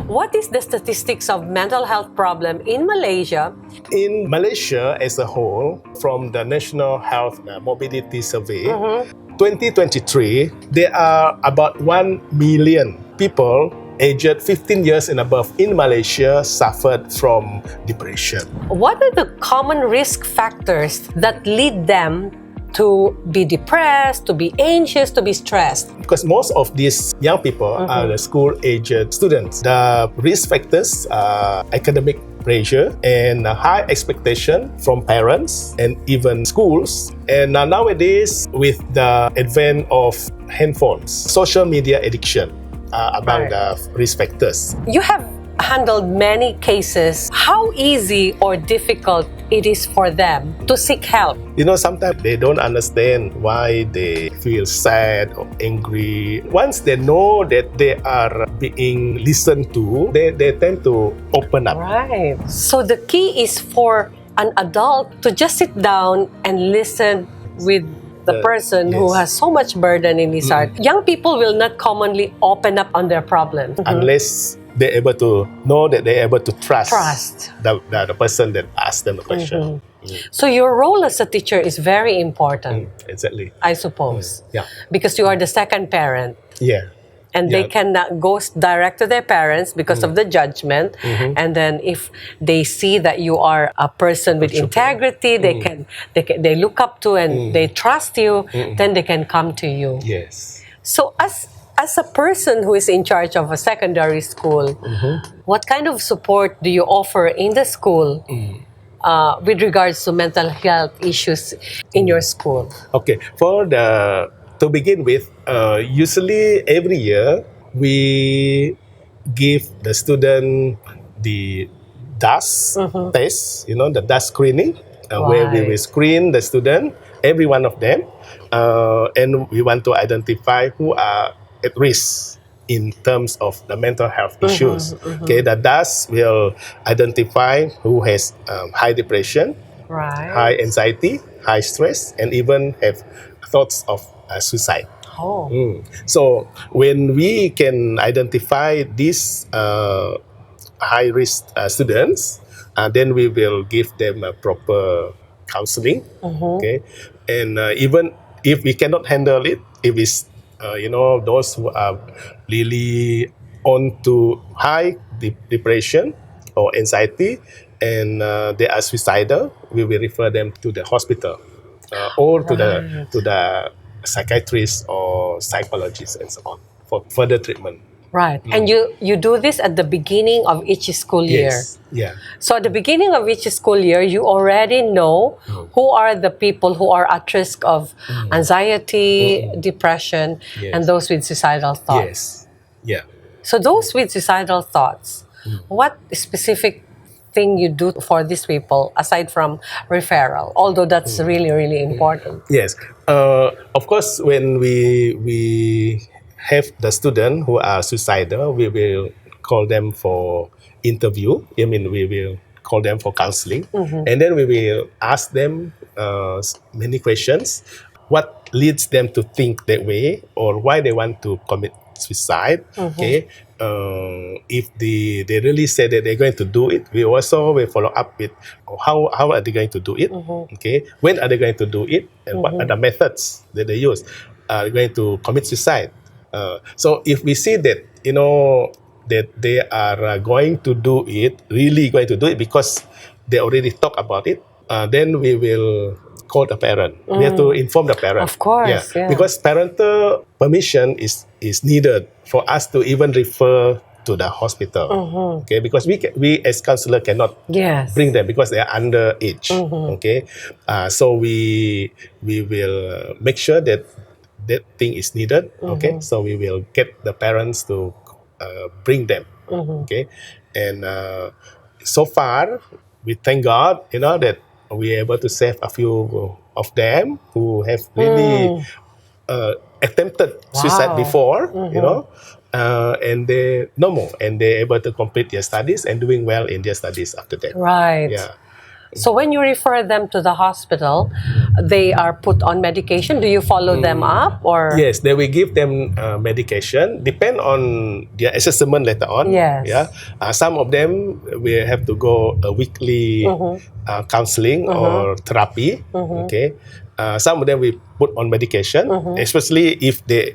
What is the statistics of mental health problem in Malaysia? In Malaysia as a whole, from the National Health Mobility Survey, 2023, there are about 1 million people aged 15 years and above in Malaysia suffered from depression. What are the common risk factors that lead them to be depressed, to be anxious, to be stressed? Because most of these young people are the school-aged students. The risk factors are academic pressure and high expectation from parents and even schools. And nowadays, with the advent of handphones, social media addiction are among the risk factors. You have handled many cases. How easy or difficult it is for them to seek help? You know, sometimes they don't understand why they feel sad or angry. Once they know that they are being listened to, they tend to open up. Right. So the key is for an adult to just sit down and listen with the person who has so much burden in his heart. Young people will not commonly open up on their problems. Unless they're able to know that they're able to trust. The person that asked them the question. So your role as a teacher is very important. Exactly. I suppose. Yeah. Because you are the second parent. Yeah. And they cannot go direct to their parents because of the judgment. And then if they see that you are a person with integrity, they look up to and they trust you, then they can come to you. Yes. So as a person who is in charge of a secondary school, what kind of support do you offer in the school with regards to mental health issues in your school? Okay, to begin with, usually every year we give the student the DAS test, the DAS screening, where we will screen the student, every one of them, and we want to identify who are at risk in terms of the mental health issues. Okay, the DAS will identify who has high depression, high anxiety, high stress, and even have thoughts of suicide. So when we can identify these high-risk students, then we will give them a proper counseling. Okay, and even if we cannot handle it, if it's those who are really on to high depression or anxiety and they are suicidal, we will refer them to the hospital or to the psychiatrist or psychologist and so on for further treatment. Right. And you do this at the beginning of each school year. Yes. Yeah. So at the beginning of each school year, you already know who are the people who are at risk of anxiety, depression, and those with suicidal thoughts. Yes. Yeah. So those with suicidal thoughts, what specific thing you do for these people aside from referral? Although that's really, really important. Yes. Of course, when we have the student who are suicidal, we will call them for interview. I mean, we will call them for counseling. And then we will ask them many questions. What leads them to think that way or why they want to commit suicide? Okay. If they really say that they're going to do it, we also will follow up with how are they going to do it? Okay. When are they going to do it? And what are the methods that they use? Are they going to commit suicide? So if we see that, that they are going to do it, really going to do it because they already talk about it, then we will call the parent. We have to inform the parent. Of course, yeah. Because parental permission is needed for us to even refer to the hospital. Okay, because we as counselor cannot bring them because they are underage. Okay, so we will make sure that thing is needed. Okay, so we will get the parents to bring them. Okay, and so far we thank God, that we're able to save a few of them who have really attempted suicide before, and they no more, and they're able to complete their studies and doing well in their studies after that. Right. Yeah. So when you refer them to the hospital, they are put on medication. Do you follow them up or? Yes, they will give them medication. Depend on their assessment later on. Yes. Yeah, some of them will have to go a weekly counseling or therapy. Okay, some of them we put on medication, especially if they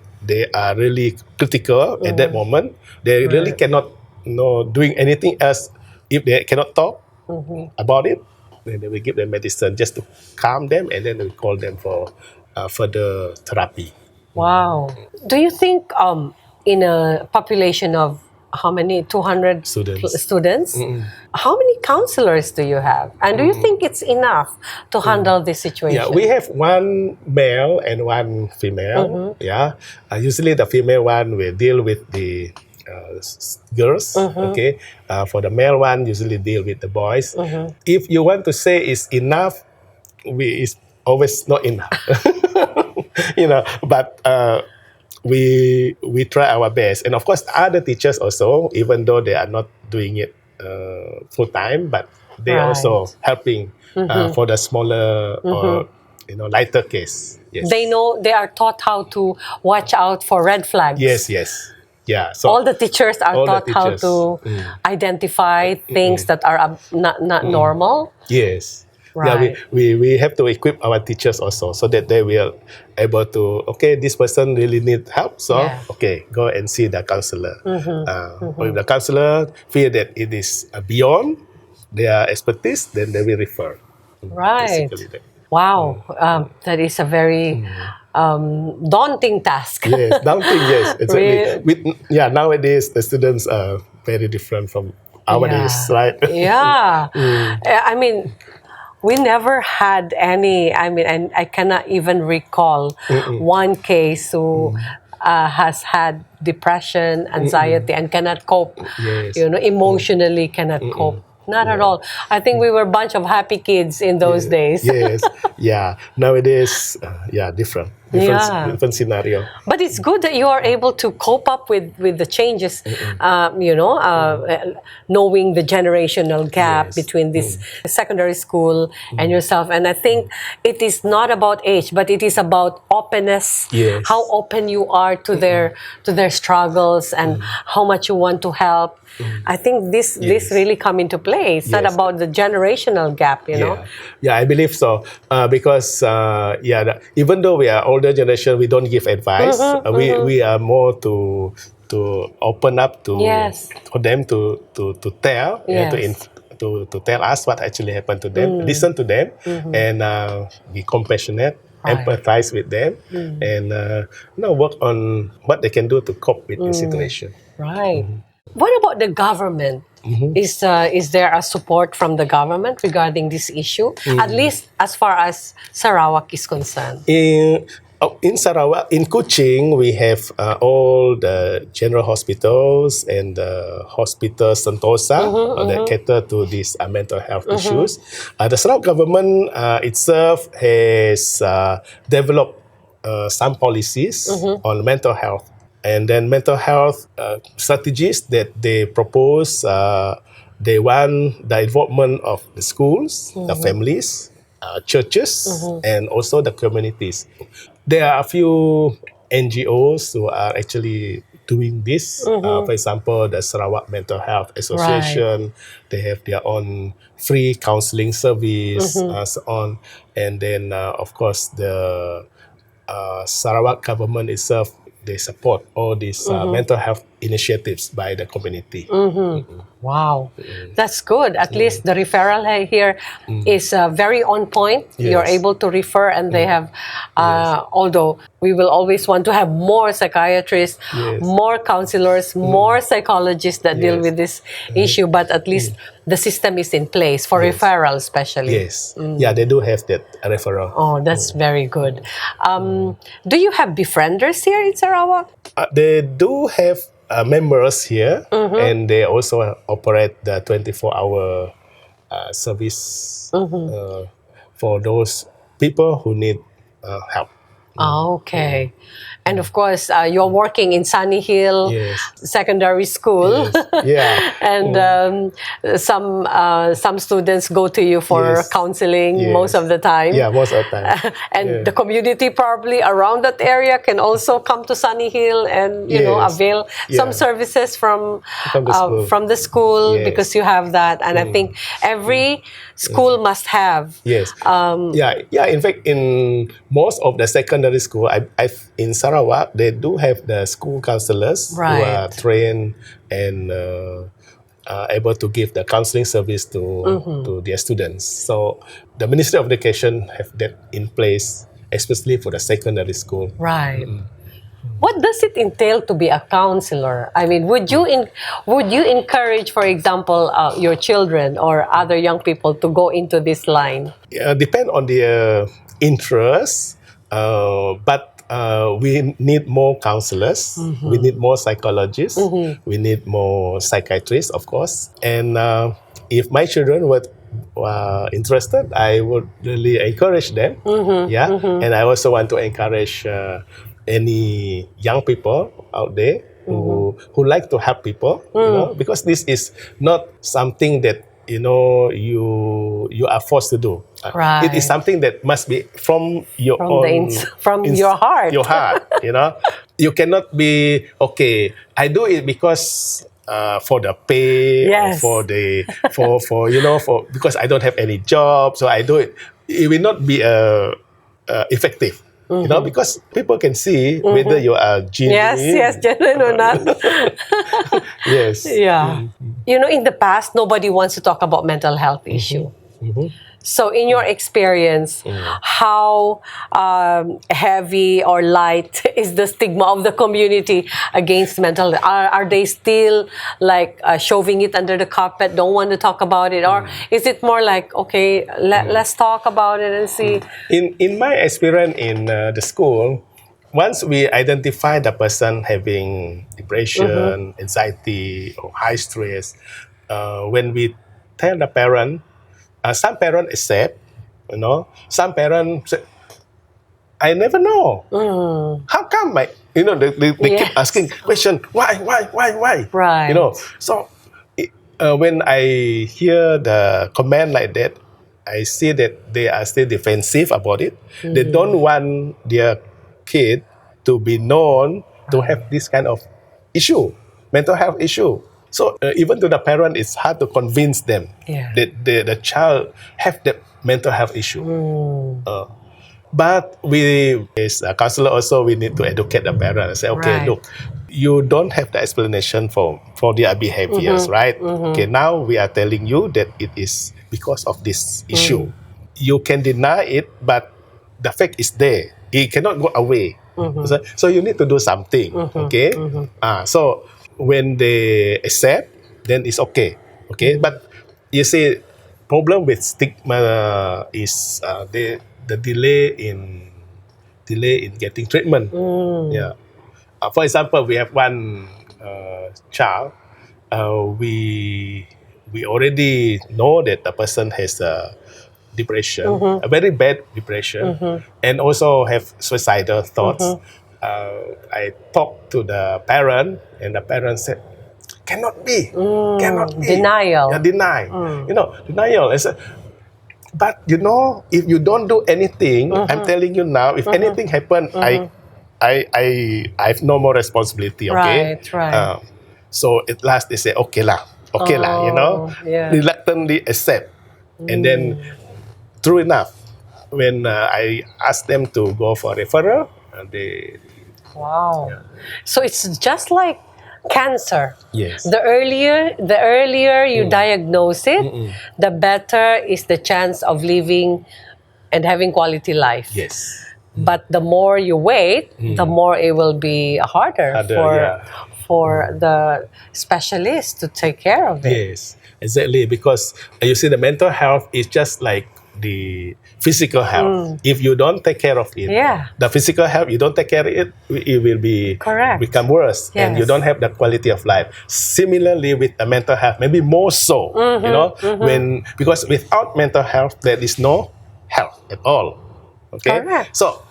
are really critical at that moment. They really cannot, doing anything else. If they cannot talk about it, then they will give them medicine just to calm them, and then we call them for further therapy. Wow. Do you think in a population of how many 200 students, how many counselors do you have, and do you think it's enough to handle this situation? Yeah, we have one male and one female. Yeah, usually the female one will deal with the girls. Okay, for the male one usually deal with the boys. If you want to say it's enough, it's always not enough. But we try our best, and of course other teachers also, even though they are not doing it full time, but they also helping for the smaller or lighter case. Yes. They know, they are taught how to watch out for red flags. Yes. Yeah. So all the teachers are taught how to identify things that are not normal. Yes. Right. Yeah, we have to equip our teachers also, so that they will able to, okay, this person really need help, so okay, go and see the counselor. Or if the counselor feel that it is beyond their expertise, then they will refer. Right. Wow, that is a very daunting task. Yes, daunting. Yes, exactly. Nowadays the students are very different from our days, right? Yeah. I mean, we never had any, and I cannot even recall one case who has had depression, anxiety, and cannot cope. Yes. Emotionally cannot cope. Not at all. I think we were a bunch of happy kids in those days. Yes. Yeah. Nowadays, different scenario. But it's good that you are able to cope up with the changes, knowing the generational gap between this secondary school and yourself. And I think it is not about age, but it is about openness. Yes. How open you are to their struggles and how much you want to help. I think this really come into play. It's not about the generational gap, Yeah, I believe so. Because even though we are older generation, we don't give advice. We are more to open up to for them to tell, to tell us what actually happened to them, listen to them, and be compassionate. Empathize with them, and work on what they can do to cope with the situation. Right. What about the government? Is there a support from the government regarding this issue? At least as far as Sarawak is concerned. In Sarawak, in Kuching, we have all the general hospitals and the hospital Sentosa that cater to these mental health issues. The Sarawak government itself has developed some policies on mental health. And then mental health strategies that they propose, they want the involvement of the schools, the families, churches, and also the communities. There are a few NGOs who are actually doing this. For example, the Sarawak Mental Health Association, they have their own free counseling service, so on. And then, of course, the Sarawak government itself, they support all these mental health initiatives by the community. Wow, that's good. At least the referral here is very on point. You're able to refer, and they have, although we will always want to have more psychiatrists, more counselors, more psychologists that deal with this issue, but at least the system is in place for referral, especially. Yes. Yeah, they do have that referral. Oh, that's very good. Do you have befrienders here in Sarawak? They do have members here, and they also operate the 24-hour service for those people who need help. Okay. And of course, you're working in Sunny Hill Yes. Secondary School, Yes. Yeah. and some students go to you for Yes. counseling most Yes. of the time. Yeah, most of the time. And Yeah. the community probably around that area can also come to Sunny Hill and Yes. avail some Yeah. services From the school. from the school, Yes. because you have that. And I think every school must have. Yes. Yeah. In fact, in most of the secondary school, in Sarawak, they do have the school counselors who are Right. trained and able to give the counseling service to their students. So the Ministry of Education have that in place, especially for the secondary school. Right. What does it entail to be a counselor? I mean, would you encourage, for example, your children or other young people to go into this line? Depend on their interest, but we need more counselors. We need more psychologists. We need more psychiatrists, of course. And if my children were interested, I would really encourage them. Yeah, and I also want to encourage any young people out there who like to help people. Because this is not something that you are forced to do. It is Right. something that must be from your From own from your heart. Your heart. You cannot be okay. I do it because for the pay, or Yes. for the for because I don't have any job, so I do it. It will not be effective. Because people can see whether you are genuine. Yes, genuine or not. Yes. Yeah. In the past, nobody wants to talk about mental health issue. So, in your experience, how heavy or light is the stigma of the community against mental health? Are they still like shoving it under the carpet, don't want to talk about it? Or is it more like, okay, let's talk about it and see? In my experience in the school, once we identify the person having depression, anxiety, or high stress, when we tell the parent, some parents accept, some parents say, I never know. How come they keep Yes. asking question, why? Right. So when I hear the comment like that, I see that they are still defensive about it. They don't want their kid to be known to have this kind of issue, mental health issue. So even to the parent, it's hard to convince them Yeah. that the child have that mental health issue. But we, as a counselor, also we need to educate the parent and say, okay, Right. look, you don't have the explanation for their behaviors, right? Okay, now we are telling you that it is because of this issue. You can deny it, but the fact is there. It cannot go away. So you need to do something. Okay. So when they accept, then it's okay. Okay, but you see, problem with stigma is the delay in getting treatment. Yeah. For example, we have one child. We already know that the person has a depression, a very bad depression, and also have suicidal thoughts. I talked to the parent, and the parent said, "Cannot be, cannot be." Denial. Yeah, deny. Denial. I said, but if you don't do anything, I'm telling you now, if anything happen, I have no more responsibility. Okay. Right. So at last they say, okay lah, Yeah. reluctantly accept, and then true enough, when I asked them to go for referral, they Wow. So it's just like cancer. yes. The earlier you diagnose it, the better is the chance of living and having quality life. Yes. But the more you wait, the more it will be harder, Harder, for the specialist to take care of it. Yes, exactly. Because you see, the mental health is just like the physical health. If you don't take care of it, Yeah. the physical health, you don't take care of it, it will be Correct. become worse, and you Yes. don't have the quality of life. Similarly, with the mental health, maybe more so. Because without mental health, there is no health at all. Okay, Correct. so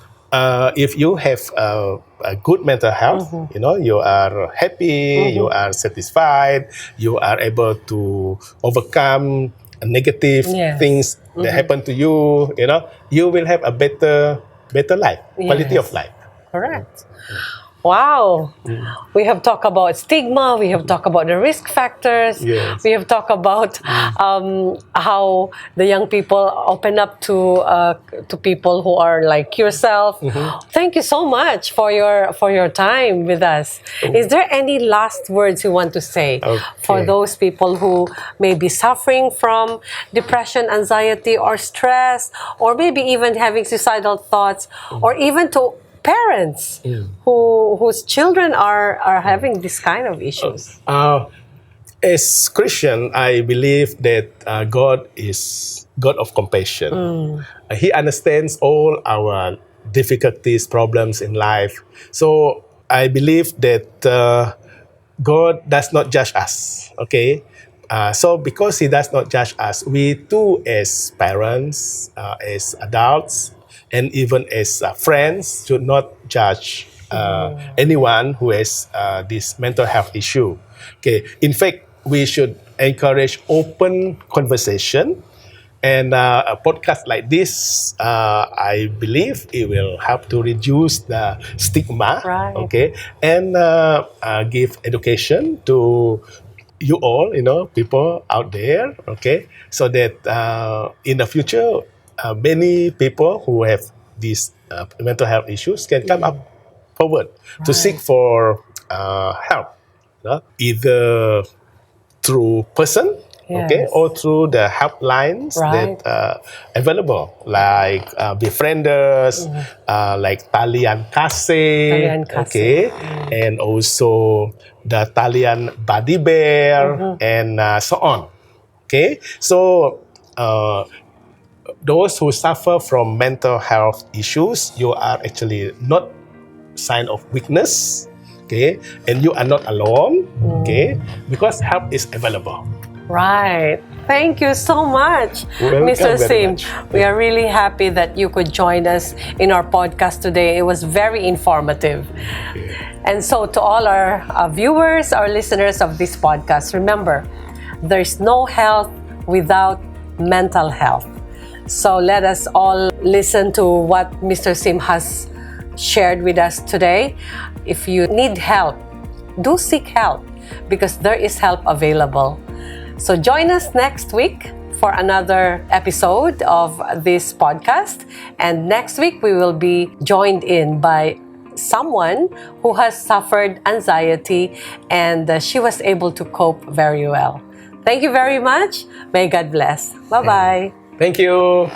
if you have a good mental health, you are happy, you are satisfied, you are able to overcome negative Yes. things that happen to you, you will have a better life, quality of Yes. life. Correct. Wow. We have talked about stigma, we have talked about the risk factors, Yes. we have talked about how the young people open up to people who are like yourself. Thank you so much for your time with us. Is there any last words you want to say for Okay. those people who may be suffering from depression, anxiety, or stress, or maybe even having suicidal thoughts, or even to parents whose children are having this kind of issues? As Christian, I believe that God is God of compassion. He understands all our difficulties, problems in life. So I believe that God does not judge us. Okay. So because He does not judge us, we too, as parents, as adults, and even as friends, should not judge anyone who has this mental health issue. Okay. In fact, we should encourage open conversation, and a podcast like this, I believe it will help to reduce the stigma, Right. okay, and give education to you all, people out there, okay, so that in the future, many people who have these mental health issues can come up forward to seek for help, either through person, okay, Yes. or through the helplines Right. that available, like Befrienders, like Talian Kase, Talian Kase. okay, and also the Talian Buddy Bear, and so on. Okay, so those who suffer from mental health issues, you are actually not sign of weakness, okay, and you are not alone, okay, because help is available. Right. Thank you so much, Welcome Mr. very Sim. much. We are really happy that you could join us in our podcast today. It was very informative. And so, to all our viewers, our listeners of this podcast, remember, there's no health without mental health. So, let us all listen to what Mr. Sim has shared with us today. If you need help, do seek help because there is help available. So join us next week for another episode of this podcast. And next week, we will be joined in by someone who has suffered anxiety and she was able to cope very well. Thank you very much. May God bless. Bye-bye. Thank you.